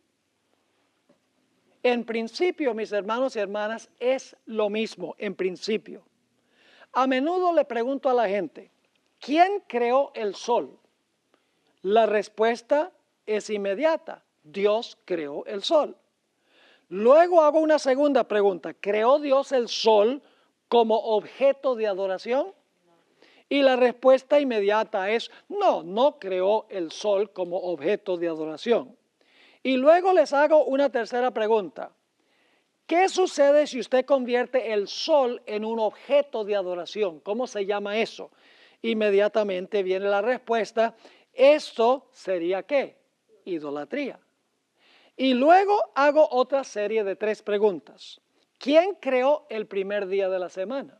En principio, mis hermanos y hermanas, es lo mismo, en principio. A menudo le pregunto a la gente, ¿quién creó el sol? La respuesta es inmediata, Dios creó el sol. Luego hago una segunda pregunta, ¿creó Dios el sol como objeto de adoración? Y la respuesta inmediata es, no creó el sol como objeto de adoración. Y luego les hago una tercera pregunta. ¿Qué sucede si usted convierte el sol en un objeto de adoración? ¿Cómo se llama eso? Inmediatamente viene la respuesta, esto sería ¿qué? Idolatría. Y luego hago otra serie de 3 preguntas. ¿Quién creó el primer día de la semana?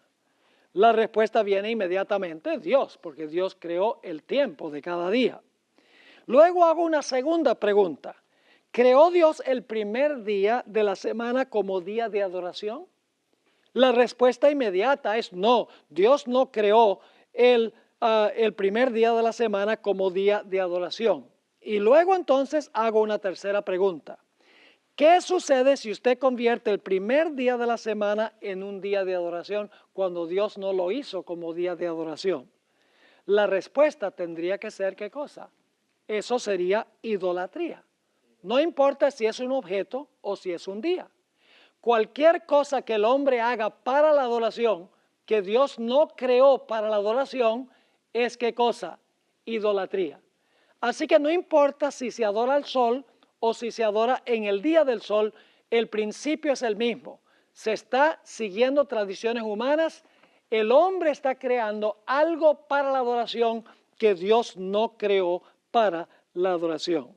La respuesta viene inmediatamente, Dios, porque Dios creó el tiempo de cada día. Luego hago una segunda pregunta. ¿Creó Dios el primer día de la semana como día de adoración? La respuesta inmediata es no, Dios no creó el el primer día de la semana como día de adoración. Y luego entonces hago una tercera pregunta. ¿Qué sucede si usted convierte el primer día de la semana en un día de adoración cuando Dios no lo hizo como día de adoración? La respuesta tendría que ser ¿qué cosa? Eso sería idolatría. No importa si es un objeto o si es un día. Cualquier cosa que el hombre haga para la adoración, que Dios no creó para la adoración, es ¿qué cosa? Idolatría. Así que no importa si se adora al sol o si se adora en el día del sol, el principio es el mismo. Se está siguiendo tradiciones humanas, el hombre está creando algo para la adoración que Dios no creó para la adoración.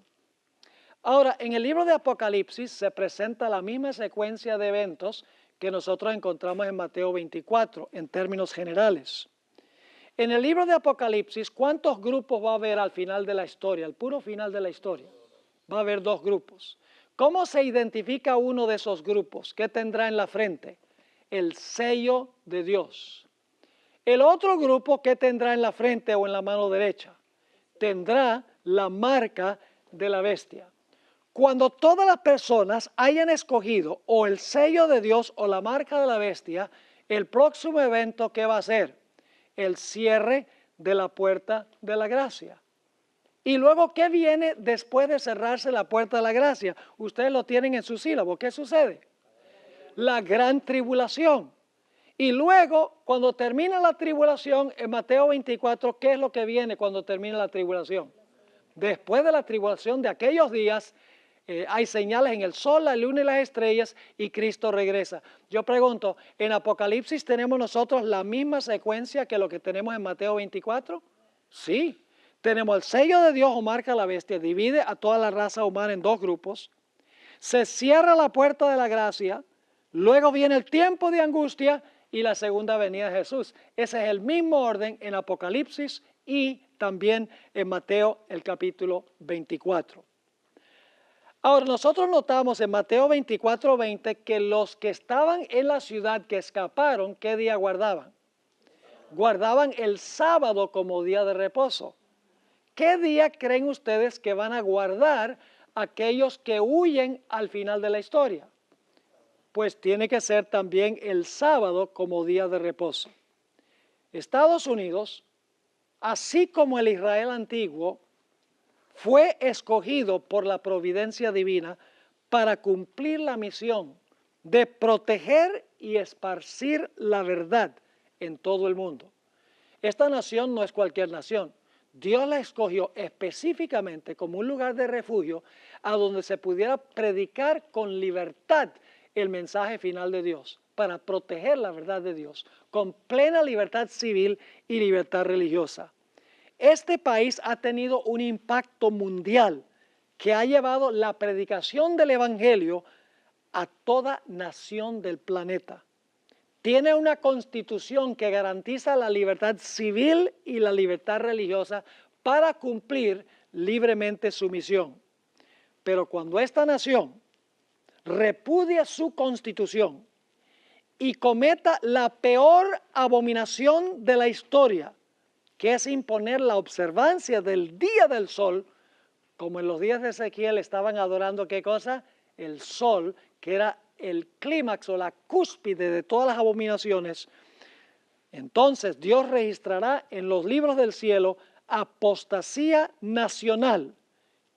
Ahora, en el libro de Apocalipsis se presenta la misma secuencia de eventos que nosotros encontramos en Mateo 24, en términos generales. En el libro de Apocalipsis, ¿cuántos grupos va a haber al final de la historia, al puro final de la historia? Va a haber 2 grupos. ¿Cómo se identifica uno de esos grupos? ¿Qué tendrá en la frente? El sello de Dios. El otro grupo, ¿qué tendrá en la frente o en la mano derecha? Tendrá la marca de la bestia. Cuando todas las personas hayan escogido o el sello de Dios o la marca de la bestia, el próximo evento, ¿qué va a ser? El cierre de la puerta de la gracia. Y luego, ¿qué viene después de cerrarse la puerta de la gracia? Ustedes lo tienen en su sílabo. ¿Qué sucede? La gran tribulación. Y luego, cuando termina la tribulación, en Mateo 24, ¿qué es lo que viene cuando termina la tribulación? Después de la tribulación de aquellos días, hay señales en el sol, la luna y las estrellas, y Cristo regresa. Yo pregunto, ¿en Apocalipsis tenemos nosotros la misma secuencia que lo que tenemos en Mateo 24? Sí. Tenemos el sello de Dios o marca la bestia, divide a toda la raza humana en 2 grupos, se cierra la puerta de la gracia, luego viene el tiempo de angustia y la segunda venida de Jesús. Ese es el mismo orden en Apocalipsis y también en Mateo el capítulo 24. Ahora, nosotros notamos en Mateo 24:20 que los que estaban en la ciudad que escaparon, ¿qué día guardaban? Guardaban el sábado como día de reposo. ¿Qué día creen ustedes que van a guardar aquellos que huyen al final de la historia? Pues tiene que ser también el sábado como día de reposo. Estados Unidos, así como el Israel antiguo, fue escogido por la providencia divina para cumplir la misión de proteger y esparcir la verdad en todo el mundo. Esta nación no es cualquier nación. Dios la escogió específicamente como un lugar de refugio a donde se pudiera predicar con libertad el mensaje final de Dios, para proteger la verdad de Dios, con plena libertad civil y libertad religiosa. Este país ha tenido un impacto mundial que ha llevado la predicación del Evangelio a toda nación del planeta. Tiene una constitución que garantiza la libertad civil y la libertad religiosa para cumplir libremente su misión. Pero cuando esta nación repudia su constitución y cometa la peor abominación de la historia, que es imponer la observancia del día del sol, como en los días de Ezequiel estaban adorando ¿qué cosa? El sol, que era el clímax o la cúspide de todas las abominaciones. Entonces Dios registrará en los libros del cielo apostasía nacional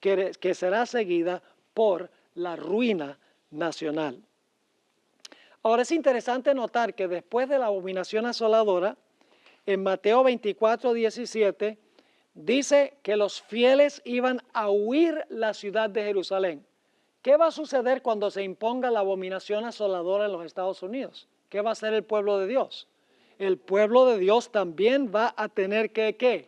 que será seguida por la ruina nacional. Ahora es interesante notar que después de la abominación asoladora, en Mateo 24:17, dice que los fieles iban a huir la ciudad de Jerusalén. ¿Qué va a suceder cuando se imponga la abominación asoladora en los Estados Unidos? ¿Qué va a hacer el pueblo de Dios? El pueblo de Dios también va a tener que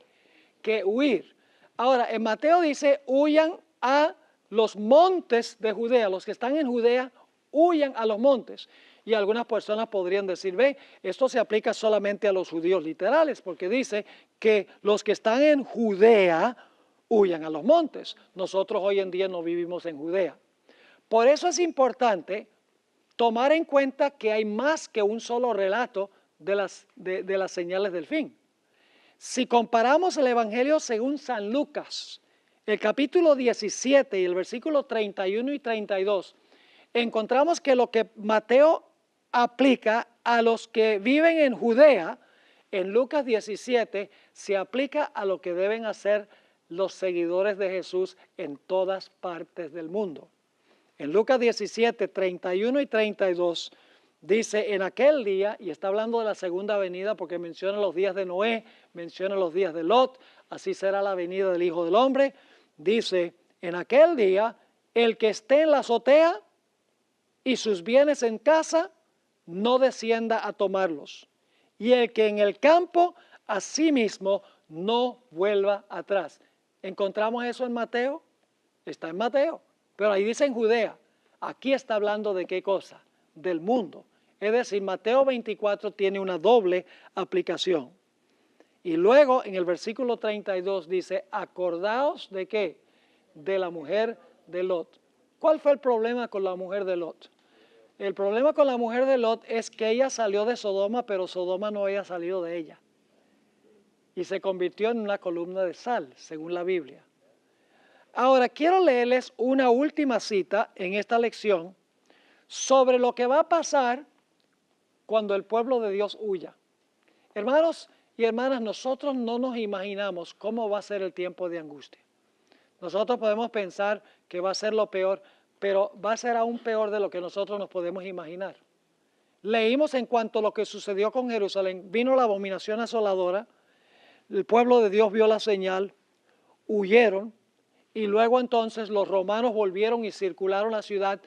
huir. Ahora, en Mateo dice, huyan a los montes de Judea. Los que están en Judea, huyan a los montes. Y algunas personas podrían decir, ve, esto se aplica solamente a los judíos literales, porque dice que los que están en Judea huyan a los montes. Nosotros hoy en día no vivimos en Judea. Por eso es importante tomar en cuenta que hay más que un solo relato de las señales del fin. Si comparamos el Evangelio según San Lucas, el capítulo 17 y el versículo 31 y 32, encontramos que lo que Mateo aplica a los que viven en Judea, en Lucas 17, se aplica a lo que deben hacer los seguidores de Jesús en todas partes del mundo. En Lucas 17, 31 y 32, dice, en aquel día, y está hablando de la segunda venida porque menciona los días de Noé, menciona los días de Lot, así será la venida del Hijo del Hombre. Dice, en aquel día, el que esté en la azotea y sus bienes en casa, no descienda a tomarlos. Y el que en el campo, asimismo, no vuelva atrás. ¿Encontramos eso en Mateo? Está en Mateo, pero ahí dice en Judea. Aquí está hablando de qué cosa, del mundo. Es decir, Mateo 24 tiene una doble aplicación. Y luego en el versículo 32 dice, acordaos de qué, de la mujer de Lot. ¿Cuál fue el problema con la mujer de Lot? El problema con la mujer de Lot es que ella salió de Sodoma, pero Sodoma no había salido de ella. Y se convirtió en una columna de sal, según la Biblia. Ahora, quiero leerles una última cita en esta lección sobre lo que va a pasar cuando el pueblo de Dios huya. Hermanos y hermanas, nosotros no nos imaginamos cómo va a ser el tiempo de angustia. Nosotros podemos pensar que va a ser lo peor, pero va a ser aún peor de lo que nosotros nos podemos imaginar. Leímos en cuanto a lo que sucedió con Jerusalén, vino la abominación asoladora, el pueblo de Dios vio la señal, huyeron, y luego entonces los romanos volvieron y circularon la ciudad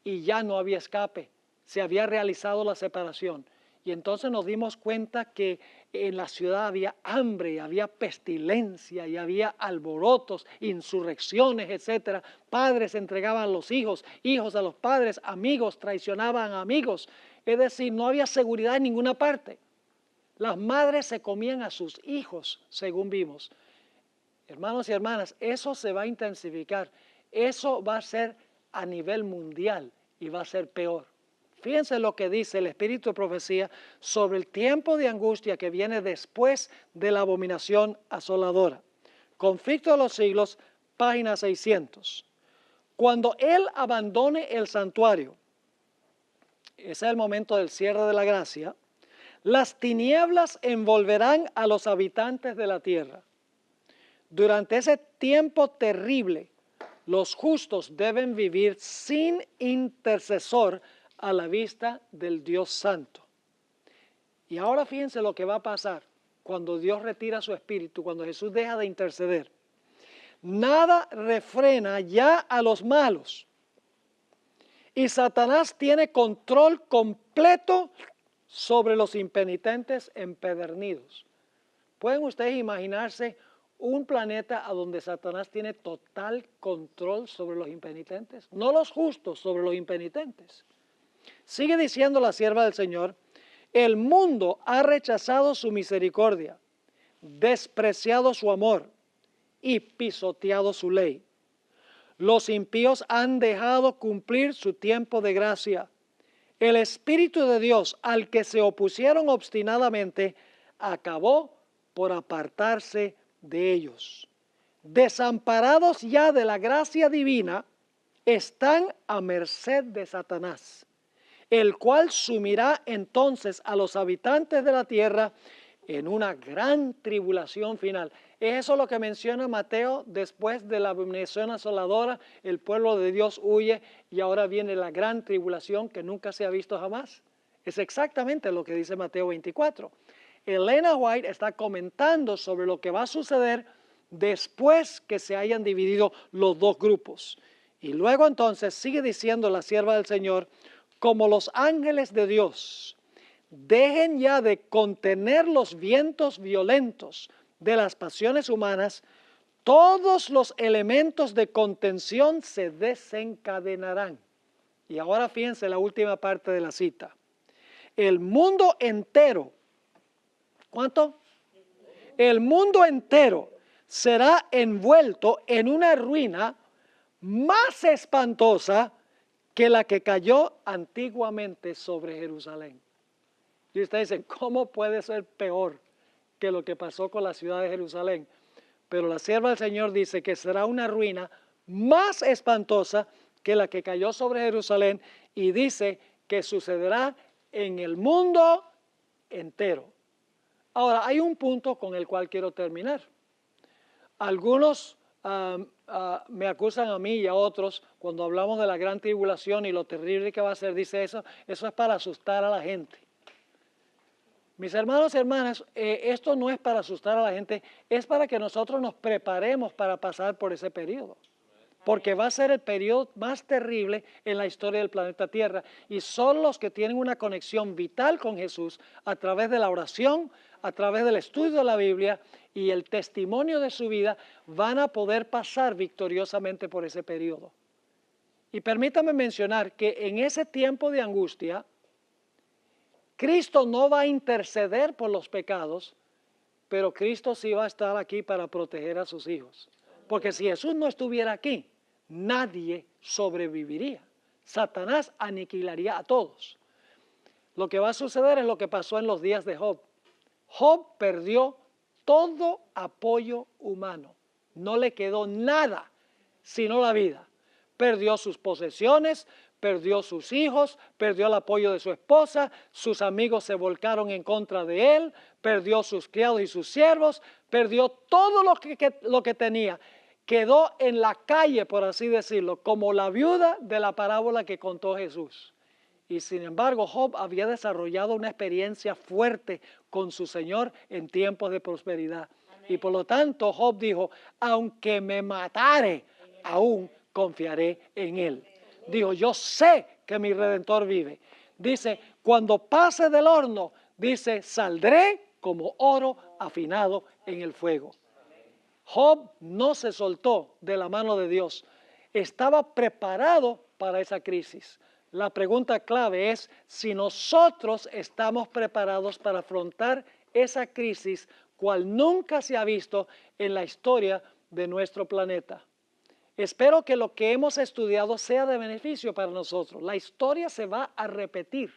y ya no había escape, se había realizado la separación. Y entonces nos dimos cuenta que en la ciudad había hambre, había pestilencia y había alborotos, insurrecciones, etcétera. Padres entregaban a los hijos, hijos a los padres, amigos traicionaban a amigos. Es decir, no había seguridad en ninguna parte. Las madres se comían a sus hijos, según vimos. Hermanos y hermanas, eso se va a intensificar. Eso va a ser a nivel mundial y va a ser peor. Fíjense lo que dice el Espíritu de Profecía sobre el tiempo de angustia que viene después de la abominación asoladora. Conflicto de los siglos, página 600. Cuando Él abandone el santuario, ese es el momento del cierre de la gracia, las tinieblas envolverán a los habitantes de la tierra. Durante ese tiempo terrible, los justos deben vivir sin intercesor a la vista del Dios Santo. Y ahora fíjense lo que va a pasar cuando Dios retira su espíritu, cuando Jesús deja de interceder. Nada refrena ya a los malos. Y Satanás tiene control completo sobre los impenitentes empedernidos. ¿Pueden ustedes imaginarse un planeta a donde Satanás tiene total control sobre los impenitentes? No los justos, sobre los impenitentes. Sigue diciendo la sierva del Señor, el mundo ha rechazado su misericordia, despreciado su amor y pisoteado su ley. Los impíos han dejado cumplir su tiempo de gracia. El Espíritu de Dios, al que se opusieron obstinadamente, acabó por apartarse de ellos. Desamparados ya de la gracia divina, están a merced de Satanás, el cual sumirá entonces a los habitantes de la tierra en una gran tribulación final. ¿Es eso lo que menciona Mateo después de la abominación asoladora? El pueblo de Dios huye y ahora viene la gran tribulación que nunca se ha visto jamás. Es exactamente lo que dice Mateo 24. Elena White está comentando sobre lo que va a suceder después que se hayan dividido los dos grupos. Y luego entonces sigue diciendo la sierva del Señor, como los ángeles de Dios dejen ya de contener los vientos violentos de las pasiones humanas, todos los elementos de contención se desencadenarán. Y ahora fíjense la última parte de la cita. El mundo entero, ¿cuánto? El mundo entero será envuelto en una ruina más espantosa que la que cayó antiguamente sobre Jerusalén. Y ustedes dicen, ¿cómo puede ser peor que lo que pasó con la ciudad de Jerusalén. Pero la sierva del Señor dice que será una ruina más espantosa que la que cayó sobre Jerusalén, y dice que sucederá en el mundo entero. Ahora, hay un punto con el cual quiero terminar. Algunos me acusan a mí y a otros cuando hablamos de la gran tribulación y lo terrible que va a ser, dice eso es para asustar a la gente. Mis hermanos y hermanas, esto no es para asustar a la gente, es para que nosotros nos preparemos para pasar por ese periodo. Porque va a ser el periodo más terrible en la historia del planeta Tierra. Y son los que tienen una conexión vital con Jesús a través de la oración, a través del estudio de la Biblia y el testimonio de su vida, van a poder pasar victoriosamente por ese periodo. Y permítame mencionar que en ese tiempo de angustia, Cristo no va a interceder por los pecados, pero Cristo sí va a estar aquí para proteger a sus hijos. Porque si Jesús no estuviera aquí, nadie sobreviviría. Satanás aniquilaría a todos. Lo que va a suceder es lo que pasó en los días de Job. Job perdió todo apoyo humano. No le quedó nada sino la vida. Perdió sus posesiones, perdió sus hijos, perdió el apoyo de su esposa, sus amigos se volcaron en contra de él, perdió sus criados y sus siervos, perdió todo lo que tenía. Quedó en la calle, por así decirlo, como la viuda de la parábola que contó Jesús. Y sin embargo, Job había desarrollado una experiencia fuerte con su Señor en tiempos de prosperidad. Amén. Y por lo tanto, Job dijo, aunque me matare, aún confiaré en Él. Dijo, yo sé que mi Redentor vive. Dice, cuando pase del horno, dice, saldré como oro afinado en el fuego. Job no se soltó de la mano de Dios. Estaba preparado para esa crisis. La pregunta clave es si nosotros estamos preparados para afrontar esa crisis, cual nunca se ha visto en la historia de nuestro planeta. Espero que lo que hemos estudiado sea de beneficio para nosotros. La historia se va a repetir.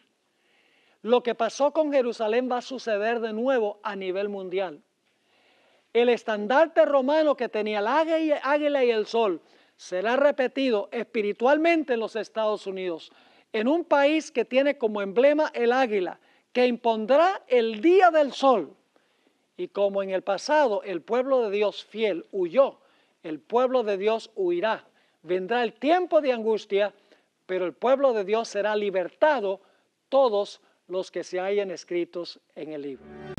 Lo que pasó con Jerusalén va a suceder de nuevo a nivel mundial. El estandarte romano que tenía el águila y el sol será repetido espiritualmente en los Estados Unidos, en un país que tiene como emblema el águila, que impondrá el día del sol. Y como en el pasado el pueblo de Dios fiel huyó, el pueblo de Dios huirá. Vendrá el tiempo de angustia, pero el pueblo de Dios será libertado, todos los que se hayan escritos en el libro.